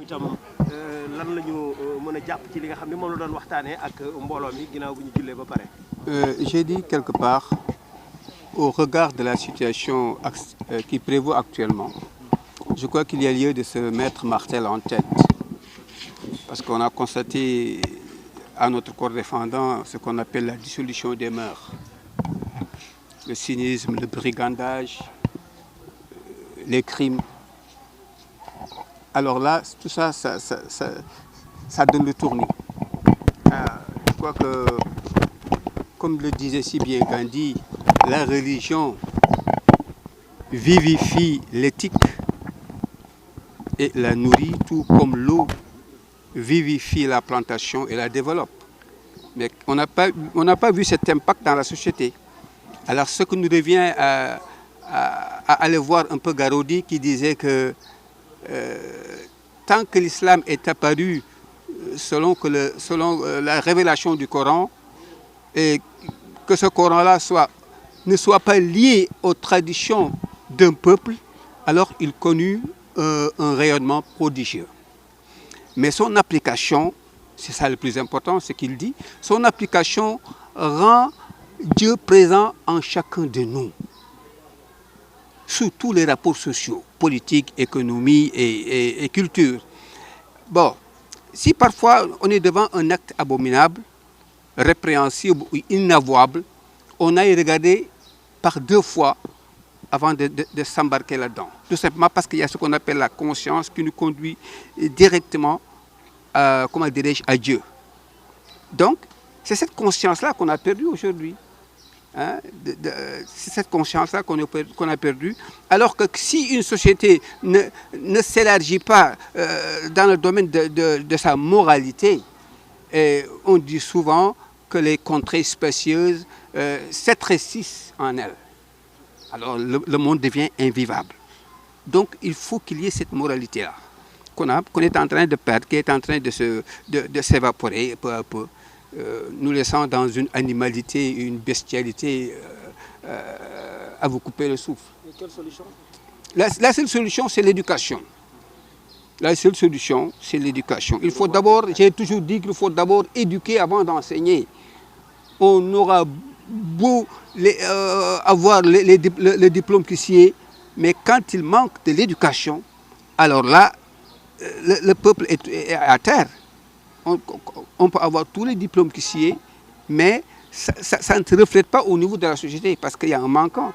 itam lan la ñu mën a jàpp ci li nga xam ne moom la doon waxtaanee ak mbooloo mi ginnaaw bu ñu jullee ba pare. J'ai dit quelque part, au regard de la situation qui prévaut actuellement, je crois qu'il y a lieu de se mettre Martel en tête. Parce qu'on a constaté à notre corps défendant ce qu'on appelle la dissolution des mœurs. Le cynisme, le brigandage, les crimes. Alors là, tout ça, ça donne le tournis. Je crois que, comme le disait si bien Gandhi, la religion vivifie l'éthique et la nourrit, tout comme l'eau vivifie la plantation et la développe. Mais on n'a pas vu cet impact dans la société. Alors ce que nous revient à aller voir un peu Garaudy qui disait que tant que l'islam est apparu selon la révélation du Coran, et que ce Coran-là ne soit pas lié aux traditions d'un peuple, alors il connut un rayonnement prodigieux. Mais son application, c'est ça le plus important, ce qu'il dit, son application rend Dieu présent en chacun de nous, sous tous les rapports sociaux, politiques, économie et culture. Bon, si parfois on est devant un acte abominable, répréhensible ou inavouable, on a y regardé par deux fois avant de s'embarquer là-dedans. Tout simplement parce qu'il y a ce qu'on appelle la conscience qui nous conduit directement, comment dirais-je, à Dieu. Donc, c'est cette conscience-là qu'on a perdue aujourd'hui. Hein, c'est cette conscience-là qu'on a perdue. Alors que si une société ne s'élargit pas dans le domaine de sa moralité, on dit souvent que les contrées spacieuses s'étrécissent en elles. Alors le monde devient invivable. Donc il faut qu'il y ait cette moralité-là qu'on est en train de perdre, qui est en train de s'évaporer peu à peu, nous laissant dans une animalité, une bestialité à vous couper le souffle. Et quelle solution? La seule solution, c'est l'éducation. La seule solution, c'est l'éducation. Il faut d'abord, j'ai toujours dit qu'il faut d'abord éduquer avant d'enseigner. On aura beau avoir le diplôme qui s'y est, mais quand il manque de l'éducation, alors là, le peuple est à terre. On peut avoir tous les diplômes qui s'y est, mais ça ne se reflète pas au niveau de la société parce qu'il y a un manquant.